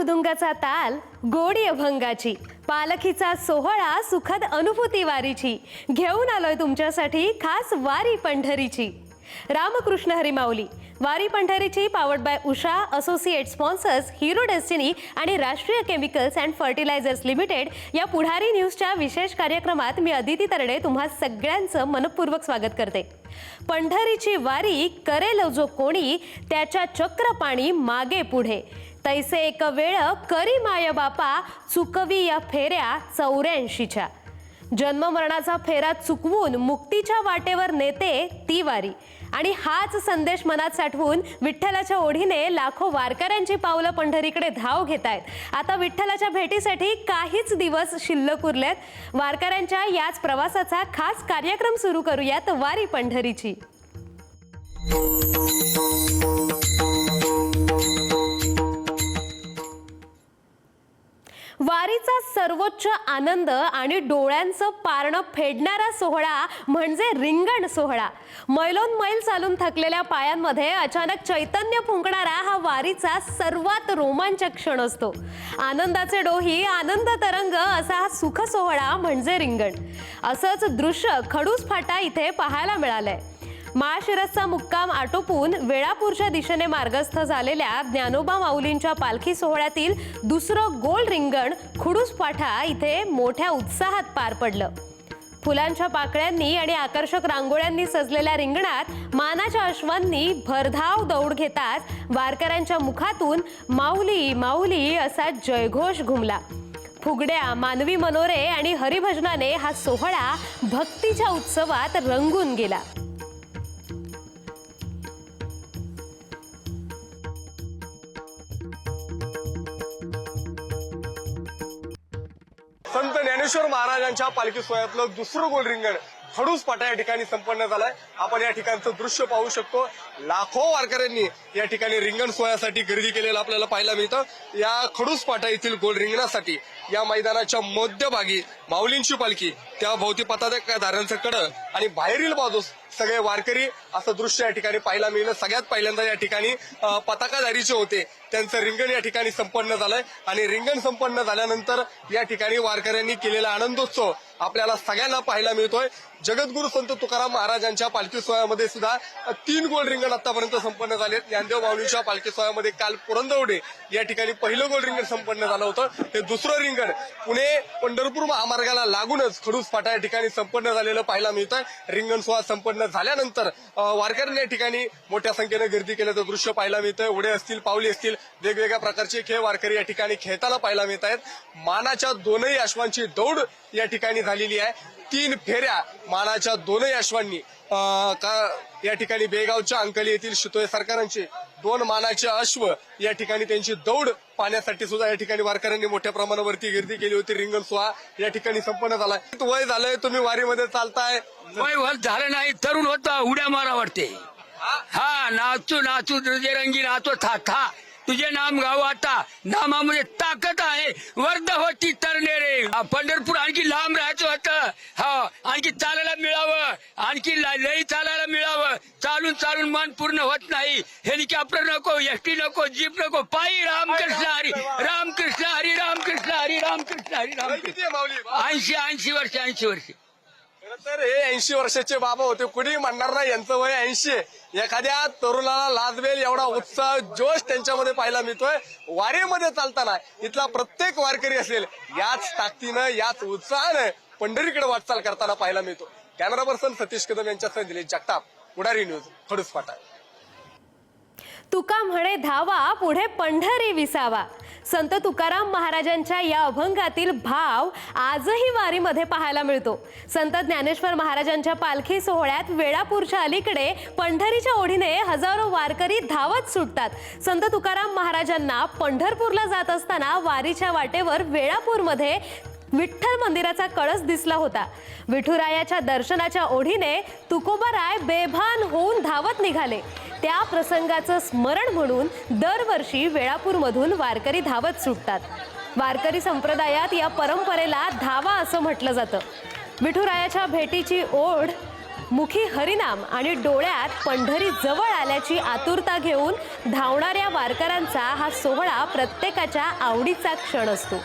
मृदुंगाचा ताल, गोडी अभंगाची, पालखीचा सोहळा, सुखद अनुभूती वारीची, घेऊन आलोय तुमच्यासाठी खास वारी पंढरीची. रामकृष्ण हरी माऊली. वारी पंढरीची powered by Usha, associate sponsors Hero Destiny आणि Rashtriya chemicals and fertilisers limited या पुढारी न्यूजच्या विशेष कार्यक्रमात मी अदिती तरडे तुम्हा सगळ्यांचं मनपूर्वक स्वागत करते. पंढरीची वारी करेल जो कोणी, त्याच्या चक्रपाणी मागे पुढे. तैसे एक वेळ करी माय बापा, चुकवी या फेऱ्या 84च्या. जन्म मरणाचा फेरा चुकवून मुक्तीच्या वाटेवर नेते ती वारी. आणि हाच संदेश मनात साठवून विठ्ठलाच्या ओढीने लाखो वारकऱ्यांची पावलं पंढरीकडे धाव घेत आहेत. आता विठ्ठलाच्या भेटीसाठी काहीच दिवस शिल्लक उरलेत. वारकऱ्यांच्या याच प्रवासाचा खास कार्यक्रम सुरू करूयात, वारी पंढरीची. वारीचा सर्वोच्च आनंद आणि डोळ्यांचं पारणं फेडणारा सोहळा म्हणजे रिंगण सोहळा. मैलोनमैल चालून थकलेल्या पायांमध्ये अचानक चैतन्य फुंकणारा हा वारीचा सर्वात रोमांचक क्षण असतो. आनंदाचे डोही, आनंद तरंग असा हा सुख सोहळा म्हणजे रिंगण. असंच दृश्य खडूस फाटा इथे पाहायला मिळालंय. माळशिरसचा मुक्काम आटोपून वेळापूरच्या दिशेने मार्गस्थ झालेल्या ज्ञानोबा माऊलींच्या पालखी सोहळ्यातील दुसरं गोल रिंगण खुडूस फाटा इथे मोठ्या उत्साहात पार पडलं. फुलांच्या पाकळ्यांनी आणि आकर्षक रांगोळ्यांनी सजलेल्या रिंगणात मानाच्या अश्वांनी भरधाव दौड घेताच वारकऱ्यांच्या मुखातून माऊली माऊली असा जयघोष घुमला. फुगड्या, मानवी मनोरे आणि हरिभजनाने हा सोहळा भक्तीच्या उत्सवात रंगून गेला. संत ज्ञानेश्वर महाराजांच्या पालखी सोहळ्यातलं दुसरं गोल रिंगण खडूस फाटा या ठिकाणी संपन्न झालाय. आपण या ठिकाणचं दृश्य पाहू शकतो. लाखो वारकऱ्यांनी या ठिकाणी रिंगण सोहळ्यासाठी गर्दी केलेलं आपल्याला पाहायला मिळतं. या खडूस फाटा येथील गोल रिंगणासाठी या मैदानाच्या मध्यभागी माऊलींची पालखी, त्या भोवती पताकाधाऱ्यांचं कडं आणि बाहेरील बाजूस सगळे वारकरी असं दृश्य या ठिकाणी पाहायला मिळलं. सगळ्यात पहिल्यांदा या ठिकाणी पताकाधारीचे होते त्यांचं रिंगण या ठिकाणी संपन्न झालंय. आणि रिंगण संपन्न झाल्यानंतर या ठिकाणी वारकऱ्यांनी केलेला आनंदोत्सव आपल्याला सगळ्यांना पाहायला मिळतोय. जगद्गुरु संत तुकाराम महाराजांच्या पालखी सोहळ्यामध्ये सुद्धा 3 गोल रिंगण आतापर्यंत संपन्न झालेत. ज्ञानदेव माऊलींच्या पालखी सोहळ्यामध्ये काल पुरंदवडे या ठिकाणी पहिलं गोल रिंगण संपन्न झालं होतं. हे दुसरं रिंगण पुणे पंढरपूर महामार्गाला लागूनच खडूस फाटा या ठिकाणी संपन्न झालेलं पाहायला मिळतंय. रिंगण सोहळा संपन्न झाल्यानंतर वारकऱ्यांनी या ठिकाणी मोठ्या संख्येनं गर्दी केल्याचं दृश्य पाहायला मिळतंय. उडे असतील, पावली असतील, वेगवेगळ्या प्रकारचे खेळ वारकरी या ठिकाणी खेळताना पाहायला मिळत आहेत. मानाच्या दोनही अश्वांची दौड या ठिकाणी झालेली आहे. 3 फेऱ्या मानाच्या दोनही अश्वांनी या ठिकाणी बेगावच्या अंकली येथील शितोळे सरकारांचे 2 मानाचे अश्व या ठिकाणी त्यांची दौड पाहण्यासाठी सुद्धा या ठिकाणी वारकऱ्यांनी मोठ्या प्रमाणावरती गर्दी केली होती. रिंगण सोहळा या ठिकाणी संपन्न झालाय. वय झालंय, तुम्ही वारीमध्ये चालताय. वय झालं नाही, तरुण होता, उड्या मारा वाटते. हा, नाचू नाचू तुझे रंगी नाचो था था, तुझे नाम गाव आता, नामामध्ये ताकद आहे, वर्ध होती तरणे रे. पंढरपूर आणखी लांब राहायचं होतं. हा, आणखी चालायला मिळावं, आणखी लई चालायला मिळावं. चालून चालून मन पूर्ण होत नाही. हेलिकॉप्टर नको, एसटी नको, जीप नको, पायी रामकृष्ण हरी, रामकृष्ण हरी, रामकृष्ण हरी, रामकृष्ण हरी, रामकृष्ण. 80 वर्ष. तर हे 80 वर्षाचे बाबा होते. कुणी म्हणणार नाही यांचं वय 80. एखाद्या तरुणाला लाजवेल एवढा उत्साह, जोश त्यांच्यामध्ये पाहायला मिळतोय. वारीमध्ये चालताना इथला प्रत्येक वारकरी असेल याच ताकदीनं, याच उत्साहानं पंढरीकडे वाटचाल करताना पाहायला मिळतो. कॅमेरा पर्सन सतीश कदम यांच्यासह दिलीप जगताप, पुढारी न्यूज, खडूस फाटा. तुका म्हणे धावा, पुढे पंढरी विसावा. संत तुकाराम महाराजांच्या या अभंगातील भाव आजही वारीमध्ये पाहायला मिळतो. संत ज्ञानेश्वर महाराजांच्या पालखी सोहळ्यात वेळापूरच्या अलीकडे पंढरीच्या ओढीने हजारो वारकरी धावत सुटतात. संत तुकाराम महाराजांना पंढरपूरला जात असताना वारीच्या वाटेवर वेळापूरमध्ये विठ्ठल मंदिराचा कळस दिसला होता. विठुरायाच्या दर्शनाच्या ओढीने तुकोबाराय बेभान होऊन धावत निघाले. त्या प्रसंगाचं स्मरण म्हणून दरवर्षी वेळापूरमधून वारकरी धावत सुटतात. वारकरी संप्रदायात या परंपरेला धावा असं म्हटलं जातं. विठुरायाच्या भेटीची ओढ मुखी हरिनाम आणि डोळ्यात पंढरी जवळ आल्याची आतुरता घेऊन धावणाऱ्या वारकऱ्यांचा हा सोहळा प्रत्येकाच्या आवडीचा क्षण असतो.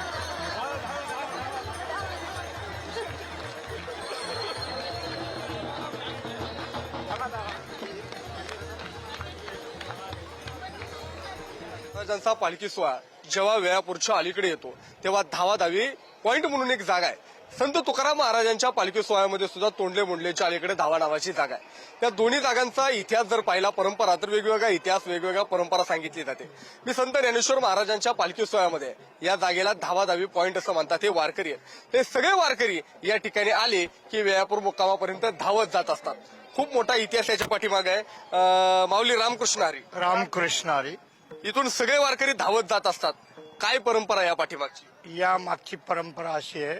महाराजांचा पालखी सोहळा जेव्हा वेळापूरच्या अलीकडे येतो तेव्हा धावाधावी पॉइंट म्हणून एक जागा आहे. संत तुकाराम महाराजांच्या पालखी सोहळ्यामध्ये सुद्धा तोंडले मुंडलेच्या अलीकडे धावा नावाची जागा आहे. त्या दोन्ही जागांचा इतिहास जर पाहिला, परंपरा, तर वेगवेगळा इतिहास, वेगवेगळ्या परंपरा सांगितली जाते. मी संत ज्ञानेश्वर महाराजांच्या पालखी सोहळ्यामध्ये या जागेला धावाधावी पॉइंट असं म्हणतात. हे वारकरी आहेत. ते सगळे वारकरी या ठिकाणी आले की वेळापूर मुक्कामापर्यंत धावत जात असतात. खूप मोठा इतिहास याच्या पाठीमागे आहे. माऊली रामकृष्ण हरी. रामकृष्ण हरी. इथून सगळे वारकरी धावत जात असतात. काय परंपरा या पाठीमागची? या मागची परंपरा अशी आहे,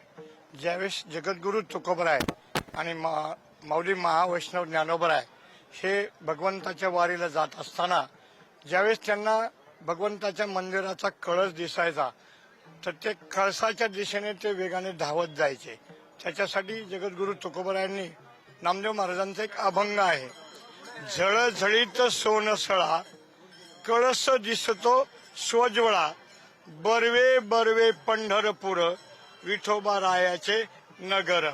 ज्यावेळेस जगद्गुरु तुकोबराय आणि माऊली महावैष्णव ज्ञानोबराय हे भगवंताच्या वारीला जात असताना ज्यावेळेस त्यांना भगवंताच्या मंदिराचा कळस दिसायचा तर ते कळसाच्या दिशेने ते वेगाने धावत जायचे. त्याच्यासाठी जगद्गुरु तुकोबरायांनी नामदेव महाराजांचा एक अभंग आहे, झळझळीत सोनसळा कळस दिसतो स्वज्वळा, बर्वे बर्वे पंढरपूर विठोबा रायाचे नगर,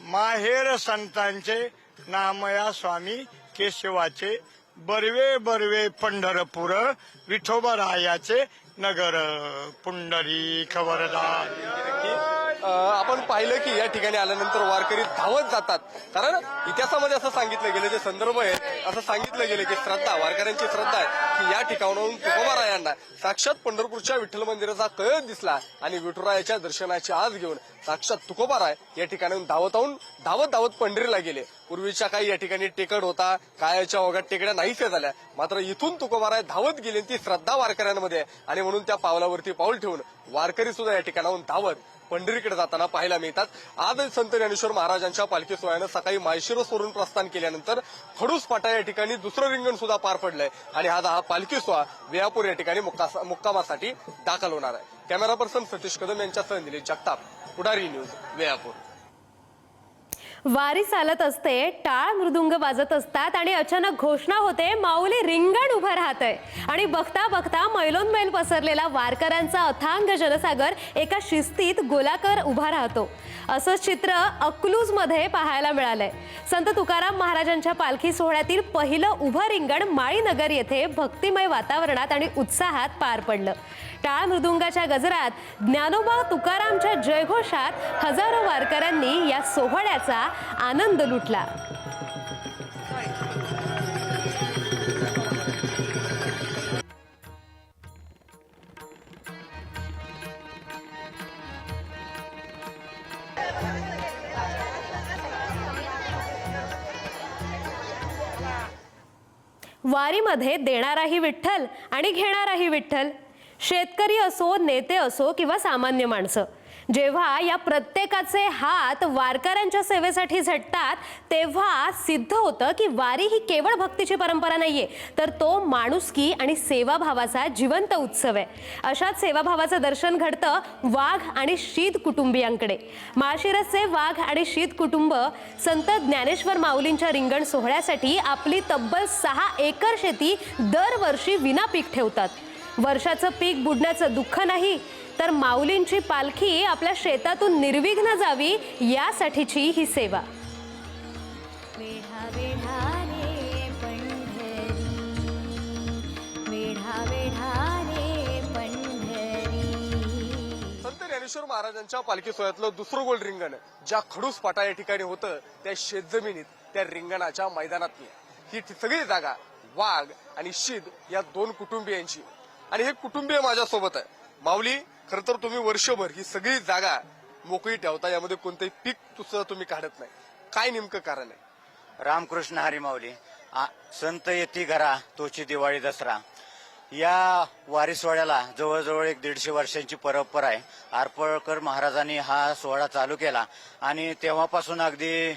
माहेर संतांचे नामया स्वामी केशवाचे, बर्वे बर्वे पंढरपूर विठोबा रायाचे नगर, पुंडरी खबरदार. आपण पाहिलं की या ठिकाणी आल्यानंतर वारकरी धावत जातात. कारण इतिहासामध्ये असं सांगितलं गेलं, जे संदर्भ आहेत असं सांगितलं गेलं की श्रद्धा, वारकऱ्यांची श्रद्धा आहे की या ठिकाणाहून तुकोबारायांना साक्षात पंढरपूरच्या विठ्ठल मंदिराचा कळस दिसला आणि विठुरायाच्या दर्शनाची आस घेऊन साक्षात तुकोबाराय या ठिकाणाहून धावत धावत पंढरीला गेले. पूर्वीच्या काही या ठिकाणी टेकड होता, कायाच्या ओघात टेकड्या नाहीशा झाल्या, मात्र इथून तुकोबाराय धावत गेले. ती श्रद्धा वारकऱ्यांमध्ये आणि म्हणून त्या पावलावरती पाऊल ठेवून वारकरी सुद्धा या ठिकाणाहून धावत पंढरीकडे जाताना पाहायला मिळतात. आज संत ज्ञानेश्वर महाराजांच्या पालखी सोहळ्यानं सकाळी माळशिरसवरून प्रस्थान केल्यानंतर खडूस फाटा या ठिकाणी दुसरं रिंगण सुद्धा पार पडलंय आणि हा पालखी सोहळा वेळापूर या ठिकाणी मुक्कामासाठी दाखल होणार आहे. कॅमेरा पर्सन सतीश कदम यांच्यासह निलेश जगताप, पुढारी न्यूज, वेळापूर. वारी चालत असते, टाळ मृदुंग वाजत असतात आणि अचानक घोषणा होते, माऊली रिंगण उभं राहतंय आणि बघता बघता मैलोनमैल पसरलेला वारकऱ्यांचा अथांग जनसागर एका शिस्तीत गोलाकार उभा राहतो. असंच चित्र अकलूजमध्ये पाहायला मिळालंय. संत तुकाराम महाराजांच्या पालखी सोहळ्यातील पहिलं उभं रिंगण माळीनगर येथे भक्तिमय वातावरणात आणि उत्साहात पार पडलं. टाळ मृदुंगाच्या गजरात, ज्ञानोबा तुकारामच्या जयघोषात हजारो वारकऱ्यांनी या सोहळ्याचा आनंद लुटला. वारीमध्ये देणाराही विठ्ठल आणि घेणाराही विठ्ठल. शेतकरी असो, नेते असो किंवा सामान्य माणसं, जेव्हा या प्रत्येकाचे हात वारकऱ्यांच्या सेवेसाठी झटतात तेव्हा सिद्ध होतं की वारी ही केवळ भक्तीची परंपरा नाहीये, तर तो माणुसकी आणि सेवाभावाचा जिवंत उत्सव आहे. अशाच सेवाभावाचं दर्शन घडतं वाघ आणि शीद कुटुंबियांकडे. माळशिरसचे वाघ आणि शीद कुटुंब संत ज्ञानेश्वर माऊलींच्या रिंगण सोहळ्यासाठी आपली तब्बल 6 एकर शेती दरवर्षी विना पीक ठेवतात. वर्षाचं पीक बुडण्याचं दुःख नाही, तर माऊलींची पालखी आपल्या शेतातून निर्विघ्न जावी यासाठीची ही सेवा. वेढा वेढा रे पंढरी, वेढा वेढा रे पंढरी. संत ज्ञानेश्वर महाराजांच्या पालखी सोहळ्यातलं दुसरं गोल रिंगण ज्या खडूस फाटा या ठिकाणी होतं त्या शेतजमिनीत, त्या रिंगणाच्या मैदानात ही सगळी जागा वाघ आणि शीद या 2 कुटुंबियांची. आणि हे कुटुंबीय माझ्यासोबत आहे. माऊली, खरं तर तुम्ही वर्षभर ही सगळी जागा मोकळी ठेवता, यामध्ये कोणतंही पीक सुद्धा तुम्ही काढत नाही. काय नेमकं कारण आहे? रामकृष्ण हरी माऊली. संत येती घरा तोची दिवाळी दसरा. या वारी सोहळ्याला जवळजवळ 150 वर्षांची परंपरा आहे. आरपळकर महाराजांनी हा सोहळा चालू केला आणि तेव्हापासून अगदी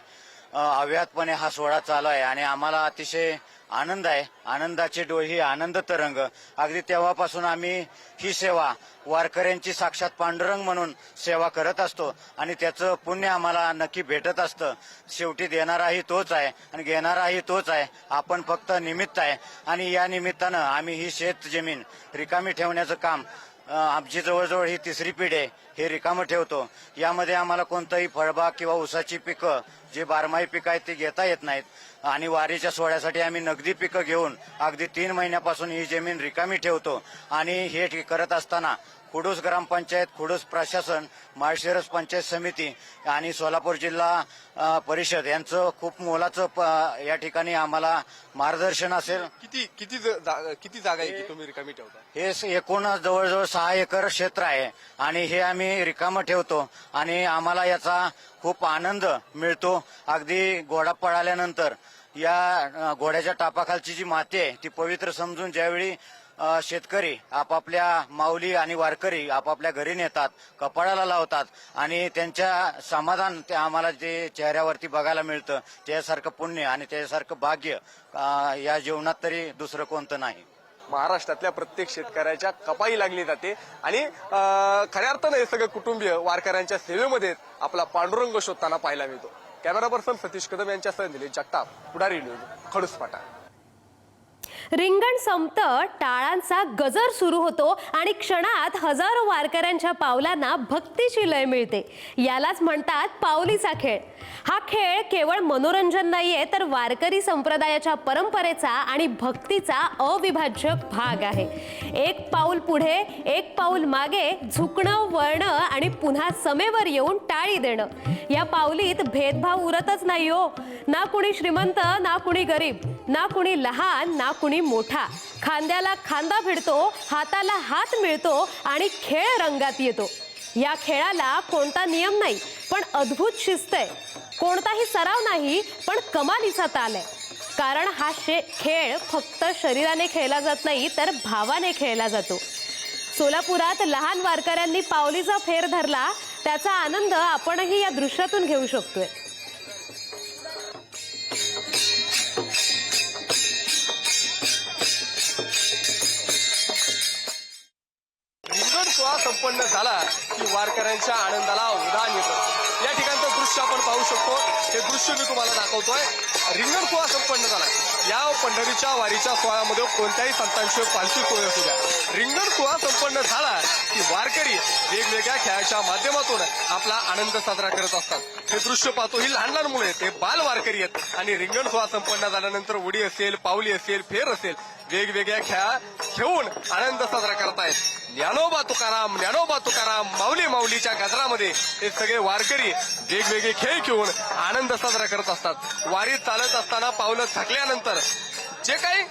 अव्याहतपणे हा सोहळा चालू आहे आणि आम्हाला अतिशय आनंद आहे. आनंदाचे डोळे, आनंद तरंग. अगदी तेव्हापासून आम्ही ही सेवा वारकऱ्यांची साक्षात पांडुरंग म्हणून सेवा करत असतो आणि त्याचं पुण्य आम्हाला नक्की भेटत असतं. शेवटी देणाराही तोच आहे आणि घेणाराही तोच आहे. आपण फक्त निमित्त आहे आणि या निमित्तानं आम्ही ही शेत जमीन रिकामी ठेवण्याचं काम, आमची जवळजवळ ही 3री पिढी आहे, हे रिकामं ठेवतो. यामध्ये आम्हाला कोणतंही फळबाग किंवा ऊसाची पिकं, जे बारमाही पिकं आहेत ते घेता येत नाहीत आणि वारीच्या सोहळ्यासाठी आम्ही नगदी पिकं घेऊन अगदी 3 महिन्यापासून ही जमीन रिकामी ठेवतो. आणि हे करत असताना खुडूस ग्रामपंचायत, खुडूस प्रशासन, माळशिरस पंचायत समिती आणि सोलापूर जिल्हा परिषद यांचं खूप मोलाचं या ठिकाणी आम्हाला मार्गदर्शन असेल. किती जागा आहे की तुम्ही रिकामी ठेवता? हे एकूण जवळजवळ 6 एकर क्षेत्र आहे आणि हे आम्ही रिकामं ठेवतो आणि आम्हाला याचा खूप आनंद मिळतो. अगदी घोडा पळाल्यानंतर या घोड्याच्या टापाखालची जी माती आहे ती पवित्र समजून ज्यावेळी शेतकरी आपापल्या माऊली आणि वारकरी आपापल्या घरी नेतात, कपाळाला लावतात आणि त्यांच्या समाधान ते आम्हाला जे चेहऱ्यावरती बघायला मिळतं, त्यासारखं पुण्य आणि त्यासारखं भाग्य या जीवनात तरी दुसरं कोणतं नाही. महाराष्ट्रातल्या प्रत्येक शेतकऱ्याच्या कपाई लागली जाते आणि खऱ्या अर्थानं हे सगळं कुटुंबीय वारकऱ्यांच्या सेवेमध्ये आपला पांडुरंग शोधताना पाहायला मिळतो. कॅमेरा पर्सन सतीश कदम यांच्यासह निलेश जगताप, पुढारी न्यूज, खडूसपाटा. रिंगण संपतं, टाळांचा गजर सुरू होतो आणि क्षणात हजारो वारकऱ्यांच्या पावलांना भक्तीची लय मिळते. यालाच म्हणतात पावलीचा खेळ. हा खेळ केवळ मनोरंजन नाहीये, तर वारकरी संप्रदायाच्या परंपरेचा आणि भक्तीचा अविभाज्य भाग आहे. एक पाऊल पुढे, एक पाऊल मागे, झुकणं, वळणं आणि पुन्हा समेवर येऊन टाळी देणं. या पावलीत भेदभाव उरतच नाही हो. ना कुणी श्रीमंत, ना कुणी गरीब, ना कुणी लहान, ना कुणी मोठा. खांद्याला खांदा भिडतो, हाताला हात मिळतो आणि खेळ रंगात येतो. या खेळाला कोणता नियम नाही, पण अद्भुत शिस्त आहे. कोणताही सराव नाही, पण कमालीचा ताल आहे. कारण हा खेळ फक्त शरीराने खेळला जात नाही, तर भावाने खेळला जातो. सोलापुरात लहान वारकऱ्यांनी पावलीचा फेर धरला, त्याचा आनंद आपणही या दृश्यातून घेऊ शकतोय. रिंगण सोहळा संपन्न झाला की वारकऱ्यांच्या आनंदाला उधाण येतं. या ठिकाणचं दृश्य आपण पाहू शकतो. हे दृश्य मी तुम्हाला दाखवतोय. रिंगण सोहळा संपन्न झाला. या पंढरीच्या वारीच्या सोहळ्यामध्ये कोणत्याही संतांची पालखी सोहळा असू द्या, रिंगण सोहळा संपन्न झाला की वारकरी वेगवेगळ्या खेळाच्या माध्यमातून आपला आनंद साजरा करत असतात. हे दृश्य पाहतो. ही लहान लहान मुलं आहेत, हे बाल वारकरी आहेत आणि रिंगण सोहळा संपन्न झाल्यानंतर उडी असेल, पावली असेल, फेर असेल, वेगवेगळ्या खेळा खेळून आनंद साजरा करतायत. ज्ञानोबा तुकाराम, ज्ञानोबा तुकाराम, माऊली माऊलीच्या गजरामध्ये हे सगळे वारकरी वेगवेगळे खेळ खेळून आनंद साजरा करत असतात. वारीत चालत असताना पावलं थकल्यानंतर जे काही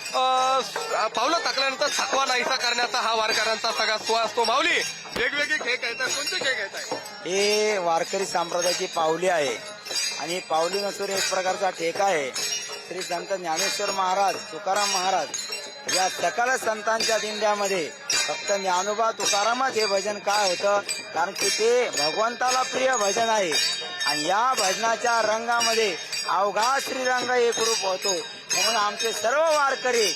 पावलं थकल्यानंतर थकवा नाहीसा करण्याचा हा वारकऱ्यांचा सगळा सोहळा असतो. माऊली, वेगवेगळे खेळ खेळतात, कोणते खेळ खेळताय? हे वारकरी संप्रदायाची पावली आहे आणि पावली नसून एक प्रकारचा ठेका आहे. श्री संत ज्ञानेश्वर महाराज, तुकाराम महाराज या सकल संतांच्या दिंड्यामध्ये फक्त ज्ञानोबा तुकारामच हे भजन काय होतं, कारण की ते भगवंताला प्रिय भजन आहे आणि या भजनाच्या रंगामध्ये अवघा श्रीरंग एक रूप होतो. म्हणून आमचे सर्व वारकरी,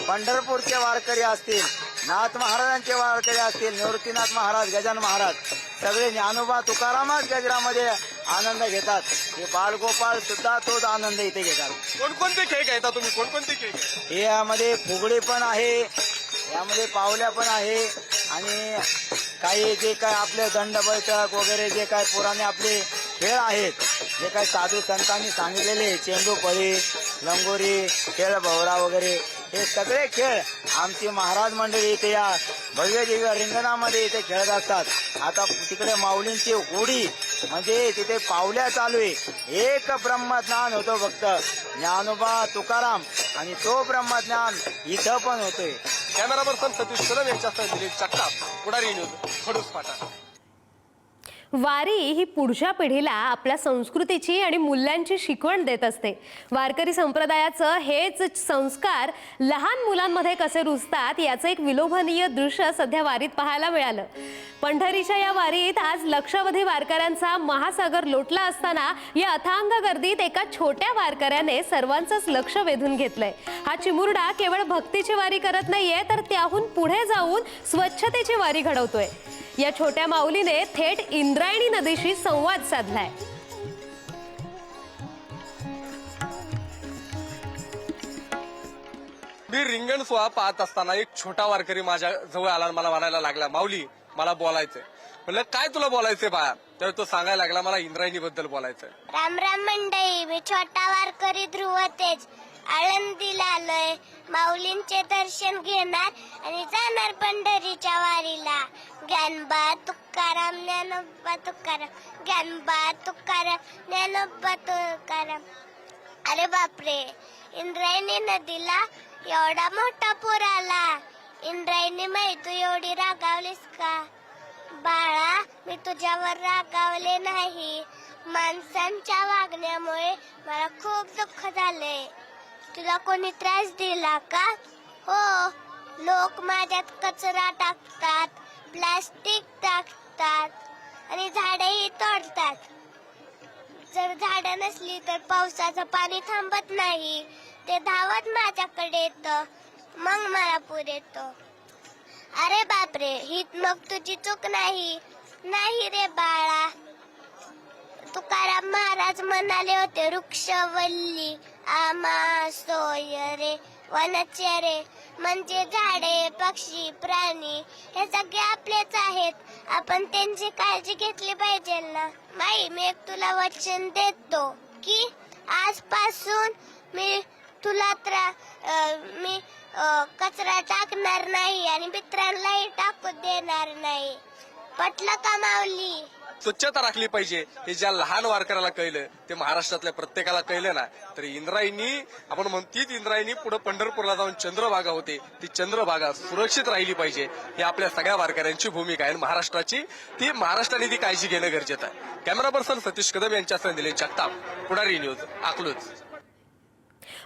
पंढरपूरचे वारकरी असतील, नाथ महाराजांचे वारकरी असतील, निवृत्तीनाथ महाराज, गजानन महाराज, सगळे ज्ञानोबा तुकारामच गजरामध्ये आनंद घेतात. हे बालगोपाळ सुद्धा तोच आनंद इथे घेतात. कोणकोणते खेळ खेळता तुम्ही? कोणकोणते खेळ खेळता? यामध्ये फुगडी पण आहे, यामध्ये पावल्या पण आहे आणि काही जे काय आपले दंड बैठक वगैरे जे काय पुराणे आपले खेळ आहेत, जे काही साधू संतांनी सांगितलेले, चेंडू फळी, लंगोरी, खेळ भवरा वगैरे, हे सगळे खेळ आमची महाराज मंडळी इथे या भव्य दिव्य रिंगणामध्ये इथे खेळत असतात. आता तिकडे माऊलींची होडी म्हणजे तिथे पावल्या चालू आहे. एक ब्रह्मज्ञान होतो फक्त ज्ञानोबा तुकाराम आणि तो ब्रह्मज्ञान इथं पण होतोय. कॅमेरा पर्सन सतीश कदम यांच्यासह निलेश जगताप, पुढारी न्यूज, खडूसपाटा. वारी ही पुढच्या पिढीला आपल्या संस्कृतीची आणि मूल्यांची शिकवण देत असते. वारकरी संप्रदायाचं हेच संस्कार लहान मुलांमध्ये कसे रुजतात याचं एक विलोभनीय दृश्य सध्या वारीत पाहायला मिळालं. पंढरीच्या या वारीत आज लक्षावधी वारकऱ्यांचा महासागर लोटला असताना या अथांग गर्दीत एका छोट्या वारकऱ्याने सर्वांचंच लक्ष वेधून घेतलंय. हा चिमुरडा केवळ भक्तीची वारी करत नाहीये, तर त्याहून पुढे जाऊन स्वच्छतेची वारी घडवतोय. या छोट्या माऊलीने थेट इंद्रायणी नदीशी संवाद साधलाय. मी रिंगण सोहळा पाहत असताना एक छोटा वारकरी माझ्या जवळ आला आणि मला म्हणायला लागला, माऊली मला बोलायचंय. म्हणलं काय तुला बोलायचंय बाळा? तर तो सांगायला लागला मला इंद्रायणी बद्दल बोलायचंय. राम राम मंडळी, मी छोटा वारकरी ध्रुव तेज आळंदीला आलोय. माऊलींचे दर्शन घेणार आणि जाणार पंढरीच्या वारीला. ज्ञानबा तुकाराम ज्ञानोबा तुकाराम, ज्ञानबा तुकाराम ज्ञानोबा तुकाराम. अरे बापरे, इंद्रायणी नदीला एवढा मोठा पूर आला. इंद्रायणी माई तू एवढी रागावलीस का? बाळा, मी तुझ्यावर रागावले नाही. माणसांच्या वागण्यामुळे मला खूप दुःख झाले. तुला कोणी त्रास दिला का? हो, लोक माझ्यात कचरा टाकतात, प्लास्टिक टाकतात आणि झाडेही तोडतात. जर झाडं नसली तर पावसाचं पाणी थांबत नाही, ते धावत माझ्याकडे येतं, मग मला पूर येतो. अरे बापरे, ही मग तुझी चूक नाही. नाही रे बाळा, तुकाराम महाराज म्हणाले होते, वृक्षवल्ली आम्हा सोय रे वनचरे. म्हणजे झाडे, पक्षी, प्राणी हे सगळे आपलेच आहेत. आपण त्यांची काळजी घेतली पाहिजे ना. माई, मी एक तुला वचन देतो की आजपासून मी तुला कचरा टाकणार नाही आणि मित्रांनाही टाकू देणार नाही. पटलं का माऊली? स्वच्छता राखली पाहिजे हे ज्या लहान वारकऱ्याला कळलं ते महाराष्ट्रातल्या प्रत्येकाला कळलं ना. तर इंद्रायणी आपण म्हणतीच इंद्रायणी पुढे पंढरपूरला जाऊन चंद्रभागा होते, ती चंद्रभागा सुरक्षित राहिली पाहिजे ही आपल्या सगळ्या वारकऱ्यांची भूमिका आहे. महाराष्ट्राची ती महाराष्ट्राने ती काळजी घेणं गरजेचं आहे. कॅमेरा पर्सन सतीश कदम यांच्यासह दिले जगताप, पुढारी न्यूज, अकलूज.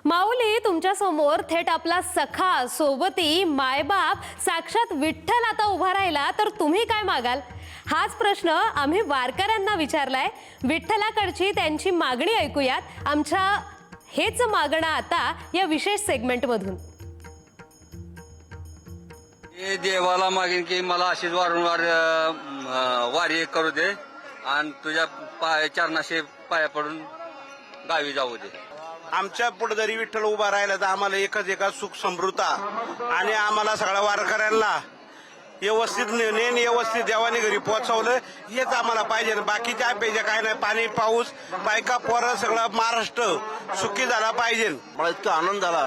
माऊली तुमच्या समोर थेट आपला सखा, सोबती, मायबाप साक्षात विठ्ठल आता उभा राहिला तर तुम्ही काय मागाल? हाच प्रश्न आम्ही वारकऱ्यांना विचारलाय. विठ्ठलाकडची त्यांची मागणी ऐकूयात आमच्या हेच मागणं आता या विशेष सेगमेंट मधून. हे देवाला मागेन की मला अशीच वारंवार वारी करू दे आणि तुझ्या चरणाशी पाया पडून गावी जाऊ दे. आमच्या पुढे जरी विठ्ठल उभा राहिला तर आम्हाला एकच सुख समृद्धा आणि आम्हाला सगळ्या वारकऱ्यांना व्यवस्थित नेऊन व्यवस्थित देवाने घरी पोहोचवलं हेच आम्हाला पाहिजे. बाकीच्या अपेक्षा काय नाही. पाणी, पाऊस, बायका, पोरं सगळं महाराष्ट्र सुखी झाला पाहिजे. मला इतका आनंद झाला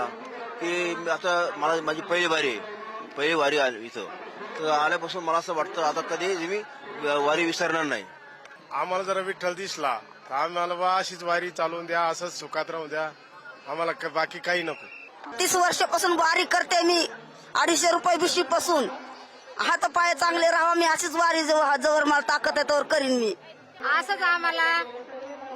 की आता मला माझी पहिली वारी आली इथं. तर आल्यापासून मला असं वाटतं आता कधी मी वारी विसरणार नाही. आम्हाला जरा विठ्ठल दिसला तर आम्हाला बा अशीच वारी चालवून द्या, असंच सुखात राहून द्या, आम्हाला बाकी काही नको. 30 वर्षापासून वारी करते मी. 250 रुपये बिशी पासून हात पाय चांगले राहावा. मी अशीच वारी जवळ मला ताकद आहे तर करीन मी. असंच आम्हाला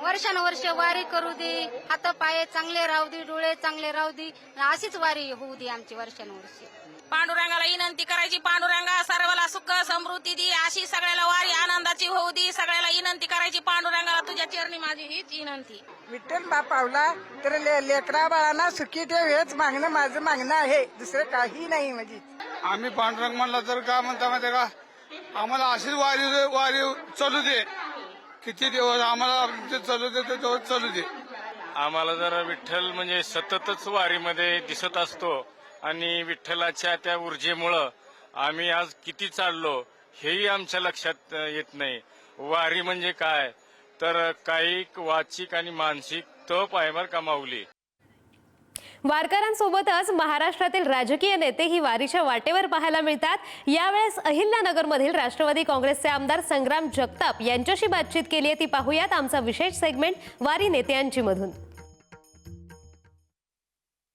वर्षानुवर्ष वारी करू दे, हात पाय चांगले राहू दे, डोळे चांगले राहू दे, अशीच वारी होऊ दे आमची वर्षानुवर्ष. पांडुरंगाला विनंती करायची, पांडुरंगा सर्वाला सुख समृद्धी दे, अशी सगळ्याला वारी आनंदाची होऊ दे. सगळ्याला विनंती करायची, पांडुरंगाला तुझ्या चरणी माझी हीच विनंती. विठ्ठल बापावला तर लेकरा बाळांना सुखी ठेव हेच मागणं माझं मागणं आहे, दुसरं काही नाही. म्हणजे आम्ही पांडुरंग म्हणला तर का म्हणता माहिती का, आम्हाला अशीच वारी चालू दे. किती दिवस आम्हाला चालू दे तर चालू दे. आम्हाला जरा विठ्ठल म्हणजे सततच वारीमध्ये दिसत असतो आणि विठ्ठलाच्या त्या ऊर्जेमुळं आम्ही आज किती चाललो हेही आमच्या लक्षात येत नाही. वारी म्हणजे काय तर कायिक, वाचिक आणि मानसिक तप आहे बरं का माऊली. वारकऱ्यांसोबतच महाराष्ट्रातील राजकीय नेते ही वारीच्या वाटेवर पाहायला मिळतात. यावेळेस अहिल्यानगरमधील राष्ट्रवादी काँग्रेसचे आमदार संग्राम जगताप यांच्याशी बातचीत केली आहे, ती पाहूयात आमचा विशेष सेगमेंट वारी नेत्यांची मधून.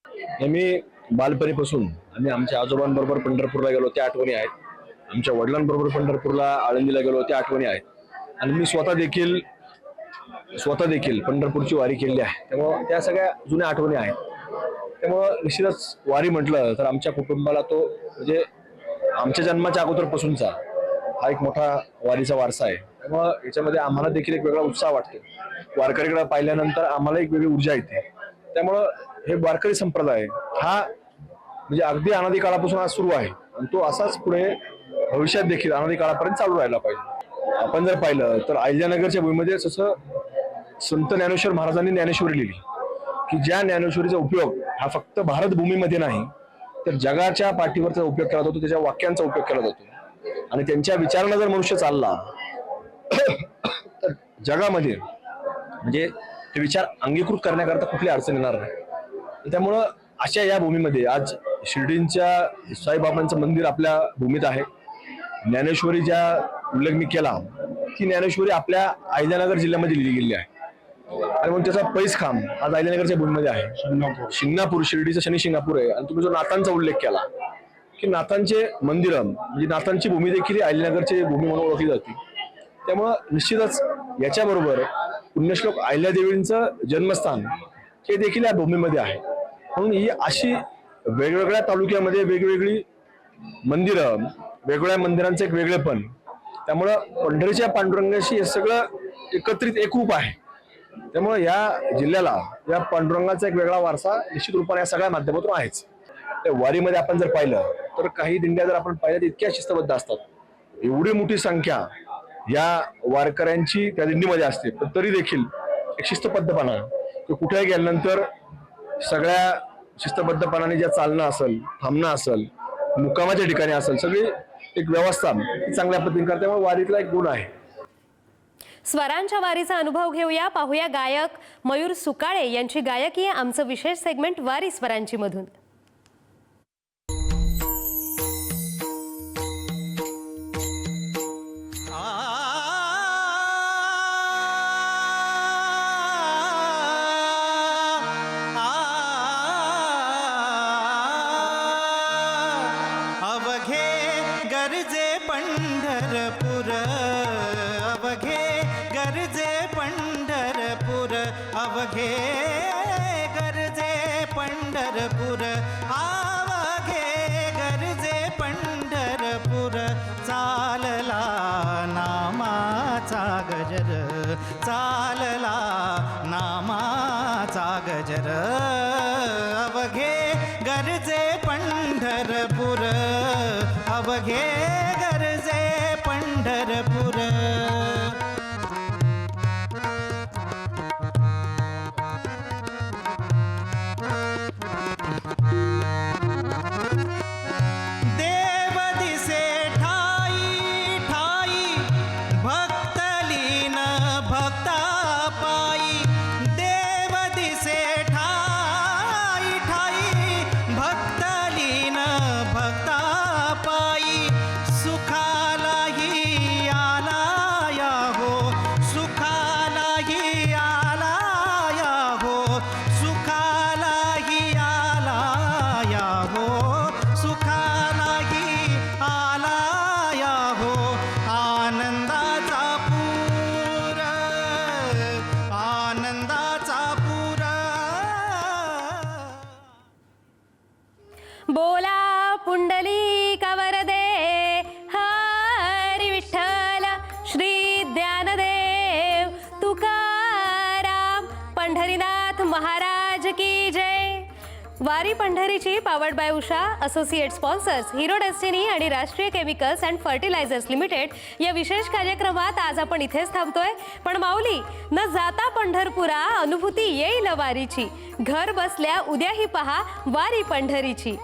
नेहमी बालपणीपासून आम्ही आमच्या आजोबांबरोबर पंढरपूरला गेलो त्या आठवणी आहेत. आमच्या वडिलांबरोबर पंढरपूरला आळंदीला गेलो त्या आठवणी आहेत. आणि मी स्वतः देखील पंढरपूरची वारी केलेली आहे, त्यामुळं त्या सगळ्या जुन्या आठवणी आहेत. त्यामुळं निश्चितच वारी म्हटलं तर आमच्या कुटुंबाला तो म्हणजे आमच्या जन्माच्या अगोदरपासूनचा हा एक मोठा वारीचा वारसा आहे. त्यामुळं याच्यामध्ये आम्हाला देखील एक वेगळा उत्साह वाटतो. वारकरीकडे पाहिल्यानंतर आम्हाला एक वेगळी ऊर्जा येते. त्यामुळं हे वारकरी संप्रदाय हा म्हणजे अगदी अनादी काळापासून आज सुरू आहे आणि तो असाच पुढे भविष्यात देखील अनादी काळापर्यंत चालू राहायला पाहिजे. आपण जर पाहिलं तर अहिल्यानगरच्या भूमीमध्ये जसं संत ज्ञानेश्वर महाराजांनी ज्ञानेश्वरी लिहिली की ज्या ज्ञानेश्वरीचा उपयोग हा फक्त भारत भूमीमध्ये नाही तर जगाच्या पाठीवरचा उपयोग केला जातो, त्याच्या वाक्यांचा उपयोग केला जातो. आणि त्यांच्या विचारांना जर मनुष्य चालला तर जगामध्ये म्हणजे हे विचार अंगीकृत करण्याकरता कुठली अडचण येणार नाही. त्यामुळं अशा या भूमीमध्ये आज शिर्डींच्या साईबाबांचं मंदिर आपल्या भूमीत आहे. ज्ञानेश्वरी ज्या उल्लेख मी केला ती ज्ञानेश्वरी आपल्या अहिल्यानगर जिल्ह्यामध्ये लिहिली गेली आहे आणि म्हणून त्याचा पैसखांब आज अहिल्यानगरच्या भूमीमध्ये आहे. शिंगणापूर शिर्डीचं शनी शिंगणापूर आहे. आणि तुम्ही जो नाथांचा उल्लेख केला की नाथांचे मंदिर म्हणजे नाथांची भूमी देखील अहिल्यानगरची भूमी म्हणून ओळखली जाते. त्यामुळं निश्चितच याच्याबरोबर पुण्यश्लोक अहिल्यादेवींचं जन्मस्थान हे देखील या भूमीमध्ये आहे. म्हणून ही अशी वेगवेगळ्या तालुक्यामध्ये वेगवेगळी मंदिरं, वेगवेगळ्या मंदिरांचं एक वेगळेपण, त्यामुळं पंढरीच्या पांडुरंगाशी हे सगळं एकत्रित एकरूप आहे. त्यामुळे या जिल्ह्याला या पांडुरंगाचा एक वेगळा वारसा निश्चित रूपाने या सगळ्या माध्यमातून आहेच. त्या वारीमध्ये आपण जर पाहिलं तर काही दिंड्या जर आपण पाहिल्या तर इतक्या शिस्तबद्ध असतात. एवढी मोठी संख्या या वारकऱ्यांची त्या दिंडीमध्ये असते, पण तरी देखील एक शिस्तबद्धपणा की कुठेही गेल्यानंतर सगळ्या शिस्तबद्धपणाने ज्या चालणं असेल, थांबणं असेल, मुक्कामाच्या ठिकाणी असेल, सगळी एक व्यवस्था चांगल्या पद्धतीने करते. त्यामुळे वारीतला एक गुण आहे. स्वरांच्या वारीचा अनुभव घेऊया. पाहूया गायक मयूर सुकाळे यांची गायकी, आमचं विशेष सेगमेंट वारी स्वरांची मधून. अवघे गरजे पंढरपूर, अवघे गरजे पंढरपूर, अवघे गरजे पंढरपूर, अवघे गरजे पंढरपूर. चालला नामाचा गजर, चालला नामाचा गजर, अवघे गरजे पंढरपूर, अवघे गरजे पंढरपूर. देव दिसे ठाई ठाई, भक्तलीन भक्ता पायी. देव दिसे ठाई ठाई, भक्तलीन भक्ता पायी. सुखालाही आला या हो, सुखालाही आला या हो, सुखालाही आला या हो, सुखालाही आला या हो. आनंदाचा पूर, आनंदाचा पूर. बोला पुंडलिक वरदे हरी विठ्ठल श्री ज्ञानदेव तुकाराम पंढरीनाथ महाराज की जय. वारी पंढरीची powered by Usha, associate sponsors Hero Destiny आणि Rashtriya chemicals and fertilisers limited या विशेष कार्यक्रमात आज आपण इथेच थांबतोय. पण माऊली, न जाता पंढरपुरा अनुभूती येईल वारीची, घर बसल्या उद्याही पहा वारी पंढरीची.